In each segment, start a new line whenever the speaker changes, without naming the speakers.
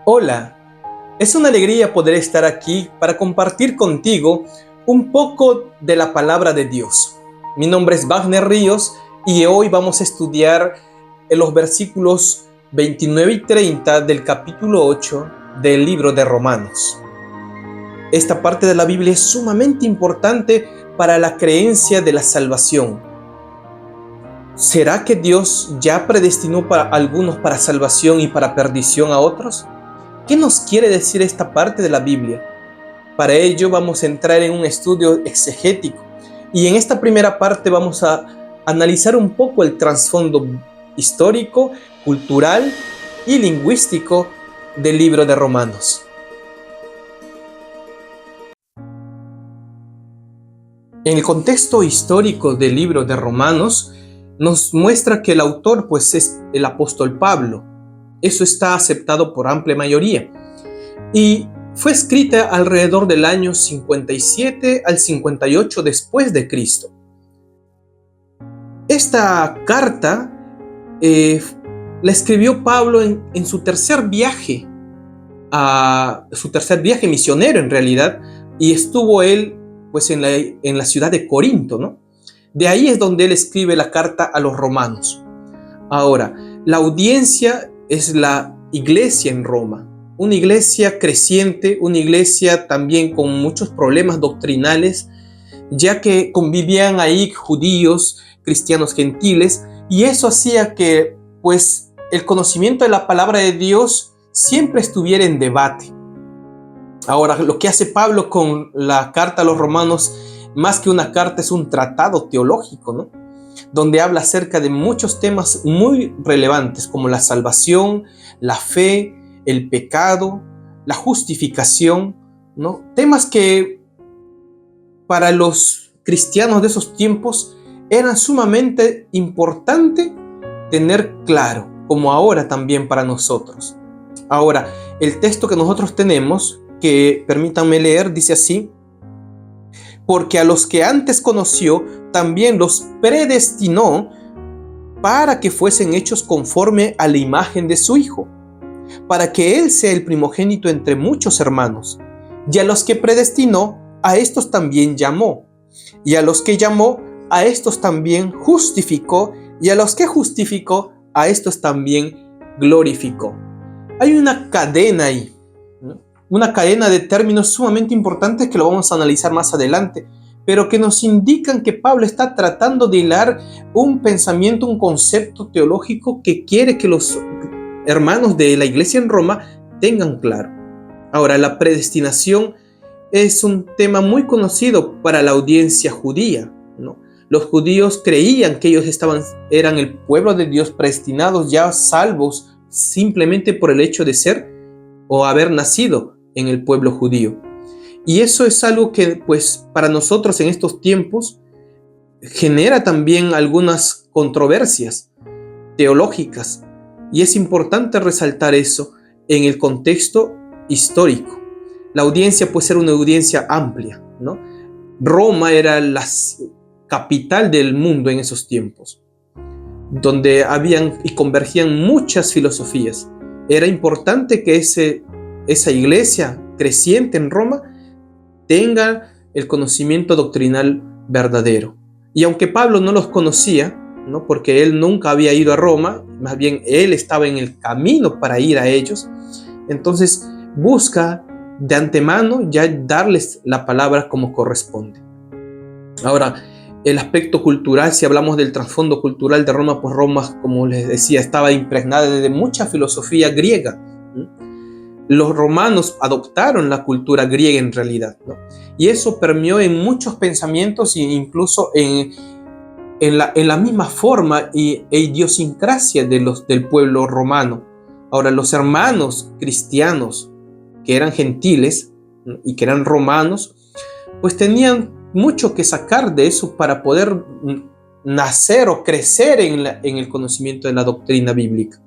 Hola, es una alegría poder estar aquí para compartir contigo un poco de la palabra de Dios. Mi nombre es Wagner Ríos y hoy vamos a estudiar en los versículos 29 y 30 del capítulo 8 del libro de Romanos. Esta parte de la Biblia es sumamente importante para la creencia de la salvación. ¿Será que Dios ya predestinó para algunos para salvación y para perdición a otros? ¿Qué nos quiere decir esta parte de la Biblia? Para ello vamos a entrar en un estudio exegético y en esta primera parte vamos a analizar un poco el trasfondo histórico, cultural y lingüístico del libro de Romanos. En el contexto histórico del libro de Romanos nos muestra que el autor es el apóstol Pablo. Eso está aceptado por amplia mayoría. Y fue escrita alrededor del año 57 al 58 después de Cristo. Esta carta la escribió Pablo en su tercer viaje misionero en realidad, y estuvo él en la ciudad de Corinto, ¿no? De ahí es donde él escribe la carta a los romanos. Ahora, la audiencia es la iglesia en Roma, una iglesia creciente, una iglesia también con muchos problemas doctrinales, ya que convivían ahí judíos, cristianos gentiles, y eso hacía que el conocimiento de la palabra de Dios siempre estuviera en debate. Ahora, lo que hace Pablo con la carta a los romanos, más que una carta, es un tratado teológico, ¿no? Donde habla acerca de muchos temas muy relevantes como la salvación, la fe, el pecado, la justificación, ¿no? Temas que para los cristianos de esos tiempos eran sumamente importantes tener claro, como ahora también para nosotros. Ahora, el texto que nosotros tenemos, que permítanme leer, dice así: porque a los que antes conoció, también los predestinó para que fuesen hechos conforme a la imagen de su Hijo, para que Él sea el primogénito entre muchos hermanos. Y a los que predestinó, a estos también llamó. Y a los que llamó, a estos también justificó. Y a los que justificó, a estos también glorificó. Hay una cadena ahí, ¿no? Una cadena de términos sumamente importantes que lo vamos a analizar más adelante, pero que nos indican que Pablo está tratando de hilar un pensamiento, un concepto teológico que quiere que los hermanos de la iglesia en Roma tengan claro. Ahora, la predestinación es un tema muy conocido para la audiencia judía, ¿no? Los judíos creían que ellos eran el pueblo de Dios, predestinados, ya salvos simplemente por el hecho de ser o haber nacido en el pueblo judío. Y eso es algo que para nosotros en estos tiempos genera también algunas controversias teológicas, y es importante resaltar eso en el contexto histórico. La audiencia era una audiencia amplia, ¿no? Roma era la capital del mundo en esos tiempos, donde habían y convergían muchas filosofías. Era importante que esa iglesia creciente en Roma tenga el conocimiento doctrinal verdadero. Y aunque Pablo no los conocía, ¿no? Porque él nunca había ido a Roma, más bien él estaba en el camino para ir a ellos, entonces busca de antemano ya darles la palabra como corresponde. Ahora, el aspecto cultural, si hablamos del trasfondo cultural de Roma, pues Roma, como les decía, estaba impregnada de mucha filosofía griega. Los romanos adoptaron la cultura griega en realidad, ¿no? Y eso permeó en muchos pensamientos e incluso en la misma forma e idiosincrasia del pueblo romano. Ahora, los hermanos cristianos que eran gentiles, ¿no? Y que eran romanos, pues tenían mucho que sacar de eso para poder nacer o crecer en el conocimiento de la doctrina bíblica.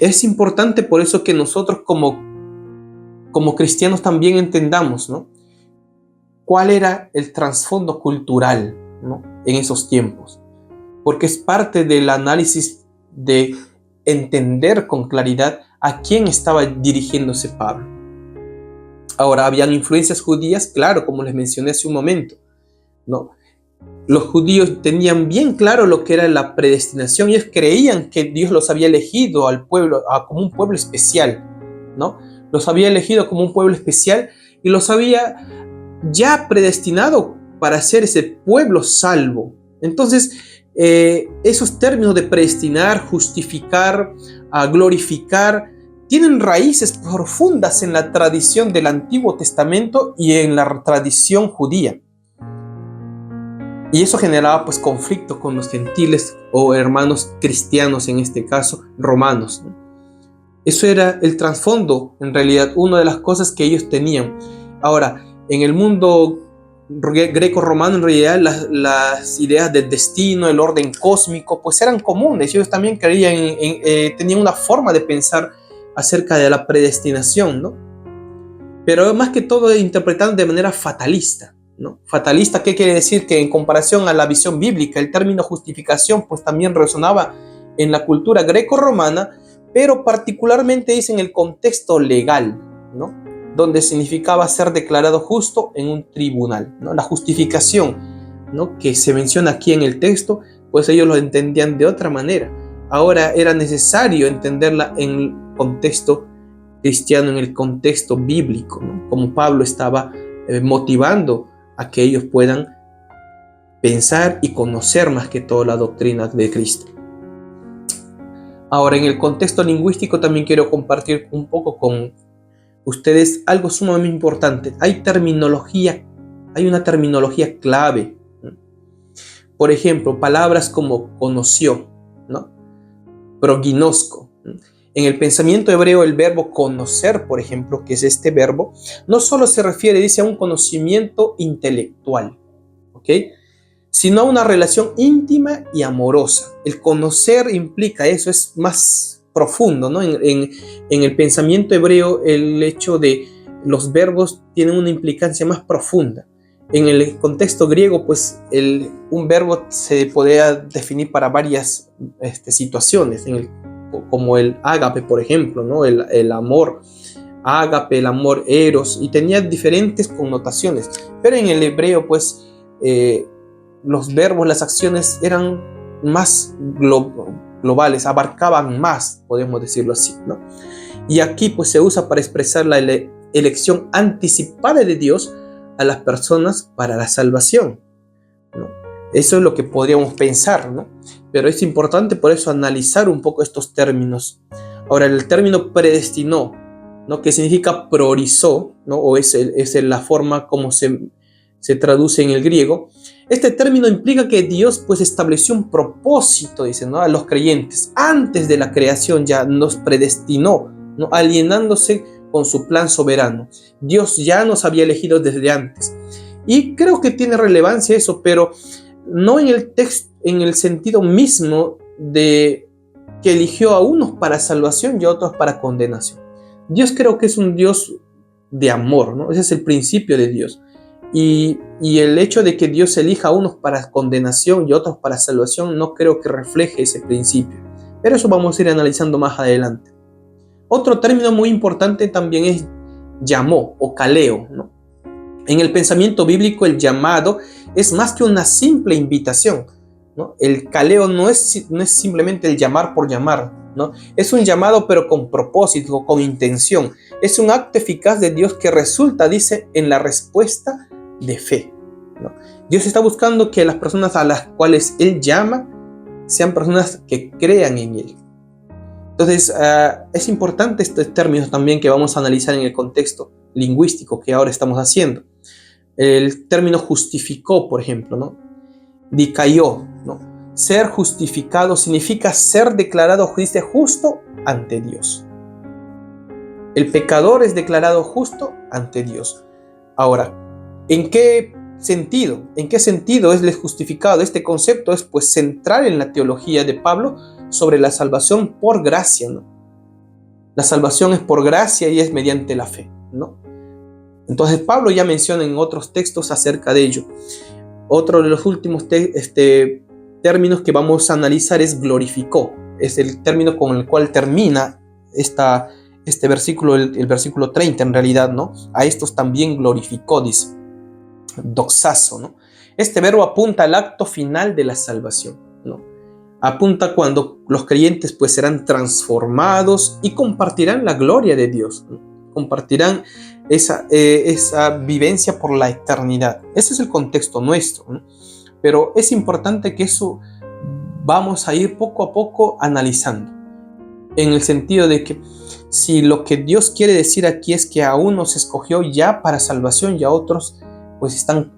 Es importante por eso que nosotros como cristianos también entendamos, ¿no? ¿Cuál era el trasfondo cultural, ¿no? En esos tiempos? Porque es parte del análisis de entender con claridad a quién estaba dirigiéndose Pablo. Ahora, habían influencias judías, claro, como les mencioné hace un momento, ¿no? Los judíos tenían bien claro lo que era la predestinación. Ellos creían que Dios los había elegido al pueblo, como un pueblo especial, ¿no? Los había elegido como un pueblo especial y los había ya predestinado para ser ese pueblo salvo. Entonces, esos términos de predestinar, justificar, glorificar, tienen raíces profundas en la tradición del Antiguo Testamento y en la tradición judía. Y eso generaba pues conflictos con los gentiles o hermanos cristianos, en este caso romanos, ¿no? Eso era el trasfondo, en realidad, una de las cosas que ellos tenían. Ahora, en el mundo greco-romano, en realidad, las ideas del destino, el orden cósmico, pues eran comunes. Ellos también creían tenían una forma de pensar acerca de la predestinación, ¿no? Pero más que todo interpretaban de manera fatalista, ¿no? Fatalista, ¿qué quiere decir? Que en comparación a la visión bíblica, el término justificación pues también resonaba en la cultura greco-romana, pero particularmente es en el contexto legal, ¿no? Donde significaba ser declarado justo en un tribunal, ¿no? La justificación, ¿no?, que se menciona aquí en el texto, pues ellos lo entendían de otra manera. Ahora era necesario entenderla en el contexto cristiano, en el contexto bíblico, ¿no? Como Pablo estaba motivando a que ellos puedan pensar y conocer más que todo la doctrina de Cristo. Ahora, en el contexto lingüístico también quiero compartir un poco con ustedes algo sumamente importante. Hay una terminología clave, ¿no? Por ejemplo, palabras como conoció, ¿no?, proginosko, ¿no? En el pensamiento hebreo, el verbo conocer, por ejemplo, que es este verbo, no solo se refiere, dice, a un conocimiento intelectual, ¿ok?, sino a una relación íntima y amorosa. El conocer implica eso, es más profundo, ¿no? En el pensamiento hebreo, el hecho de los verbos tienen una implicancia más profunda. En el contexto griego, pues un verbo se podía definir para varias situaciones, como el ágape, por ejemplo, ¿no? El amor ágape, el amor eros, y tenía diferentes connotaciones. Pero en el hebreo, pues, los verbos, las acciones eran más globales, abarcaban más, podemos decirlo así, ¿no? Y aquí pues se usa para expresar la elección anticipada de Dios a las personas para la salvación, ¿no? Eso es lo que podríamos pensar, ¿no? Pero es importante por eso analizar un poco estos términos. Ahora, el término predestinó, ¿no?, que significa priorizó, ¿no?, o es la forma como se traduce en el griego. Este término implica que Dios pues estableció un propósito, dice, ¿no?, a los creyentes. Antes de la creación ya nos predestinó, ¿no?, alienándose con su plan soberano. Dios ya nos había elegido desde antes. Y creo que tiene relevancia eso, pero no en el texto, en el sentido mismo de que eligió a unos para salvación y a otros para condenación. Dios creo que es un Dios de amor, ¿no? Ese es el principio de Dios. Y el hecho de que Dios elija a unos para condenación y otros para salvación no creo que refleje ese principio. Pero eso vamos a ir analizando más adelante. Otro término muy importante también es llamó o kaleo, ¿no? En el pensamiento bíblico, el llamado es más que una simple invitación, ¿no? El kaleo no es simplemente el llamar por llamar, ¿no? Es un llamado pero con propósito, con intención. Es un acto eficaz de Dios que resulta, dice, en la respuesta de fe, ¿no? Dios está buscando que las personas a las cuales Él llama sean personas que crean en Él. Entonces, es importante estos términos también que vamos a analizar en el contexto lingüístico que ahora estamos haciendo. El término justificó, por ejemplo, ¿no? Dikaió, ¿no? Ser justificado significa ser declarado justo ante Dios. El pecador es declarado justo ante Dios. Ahora, ¿en qué sentido? ¿En qué sentido es el justificado? Este concepto es pues central en la teología de Pablo sobre la salvación por gracia, ¿no? La salvación es por gracia y es mediante la fe, ¿no? Entonces Pablo ya menciona en otros textos acerca de ello. Otro de los últimos términos que vamos a analizar es glorificó. Es el término con el cual termina este versículo, el versículo 30 en realidad, ¿no? A estos también glorificó, dice, doxazo, ¿no? Este verbo apunta al acto final de la salvación, ¿no? Apunta cuando los creyentes pues serán transformados y compartirán la gloria de Dios, ¿no? Compartirán esa vivencia por la eternidad. Ese es el contexto nuestro, ¿no? Pero es importante que eso vamos a ir poco a poco analizando, en el sentido de que si lo que Dios quiere decir aquí es que a unos escogió ya para salvación y a otros pues están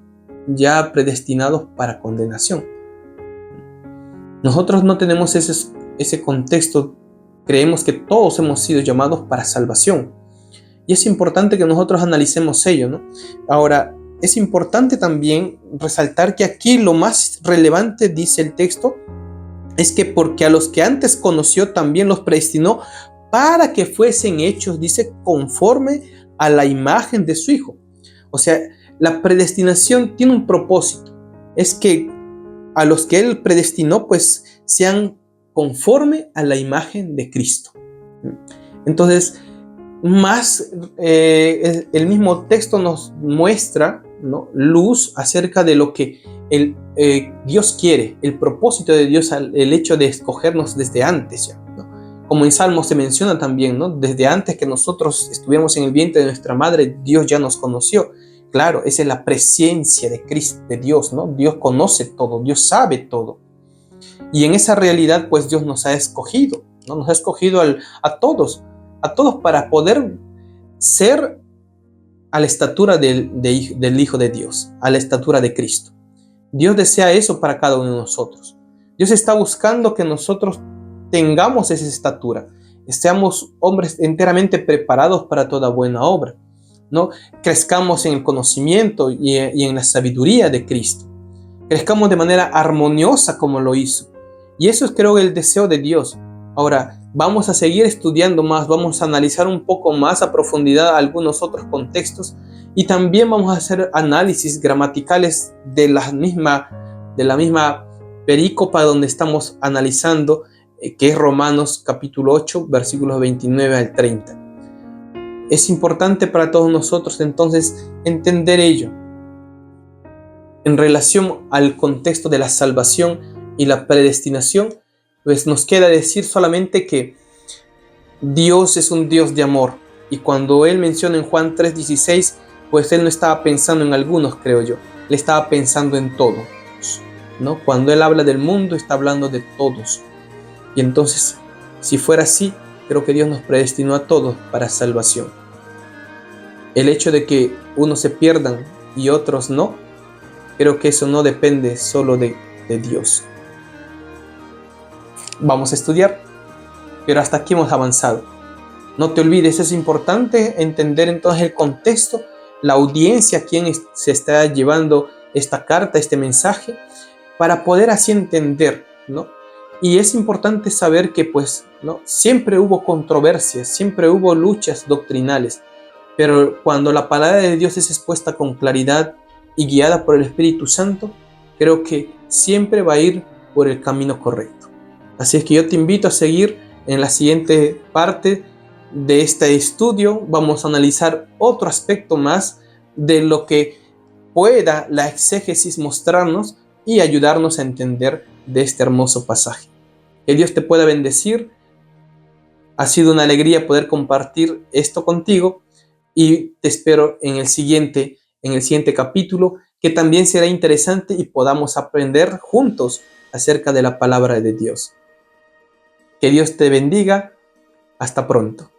ya predestinados para condenación. Nosotros no tenemos ese contexto, creemos que todos hemos sido llamados para salvación. Y es importante que nosotros analicemos ello, ¿no? Ahora, es importante también resaltar que aquí lo más relevante, dice el texto, es que porque a los que antes conoció también los predestinó para que fuesen hechos, dice, conforme a la imagen de su Hijo. O sea, la predestinación tiene un propósito, es que a los que Él predestinó, pues sean conforme a la imagen de Cristo. Entonces, más el mismo texto nos muestra, ¿no?, luz acerca de lo que Dios quiere, el propósito de Dios, el hecho de escogernos desde antes ya, ¿no? Como en Salmos se menciona también, ¿no? Desde antes que nosotros estuviéramos en el vientre de nuestra madre, Dios ya nos conoció. Claro, esa es la presencia de Cristo, de Dios, ¿no? Dios conoce todo, Dios sabe todo. Y en esa realidad, pues Dios nos ha escogido, ¿no? Nos ha escogido a todos para poder ser a la estatura del Hijo de Dios, a la estatura de Cristo. Dios desea eso para cada uno de nosotros. Dios está buscando que nosotros tengamos esa estatura, seamos hombres enteramente preparados para toda buena obra, ¿no? Crezcamos en el conocimiento y en la sabiduría de Cristo. Crezcamos de manera armoniosa como lo hizo. Y eso es, creo, el deseo de Dios. Ahora, vamos a seguir estudiando más, vamos a analizar un poco más a profundidad algunos otros contextos y también vamos a hacer análisis gramaticales de la misma perícopa donde estamos analizando, que es Romanos capítulo 8, versículos 29 al 30. Es importante para todos nosotros entonces entender ello en relación al contexto de la salvación y la predestinación. Pues nos queda decir solamente que Dios es un Dios de amor, y cuando Él menciona en Juan 3:16, pues Él no estaba pensando en algunos, creo yo, Él estaba pensando en todos, ¿no? Cuando Él habla del mundo, está hablando de todos. Y entonces, si fuera así, creo que Dios nos predestinó a todos para salvación. El hecho de que unos se pierdan y otros no, creo que eso no depende solo de Dios. Vamos a estudiar, pero hasta aquí hemos avanzado. No te olvides, es importante entender entonces el contexto, la audiencia a quien se está llevando esta carta, este mensaje, para poder así entender, ¿no? Y es importante saber que, pues, ¿no?, siempre hubo controversias, siempre hubo luchas doctrinales, pero cuando la palabra de Dios es expuesta con claridad y guiada por el Espíritu Santo, creo que siempre va a ir por el camino correcto. Así es que yo te invito a seguir en la siguiente parte de este estudio. Vamos a analizar otro aspecto más de lo que pueda la exégesis mostrarnos y ayudarnos a entender de este hermoso pasaje. Que Dios te pueda bendecir. Ha sido una alegría poder compartir esto contigo y te espero en el siguiente capítulo, que también será interesante y podamos aprender juntos acerca de la palabra de Dios. Que Dios te bendiga. Hasta pronto.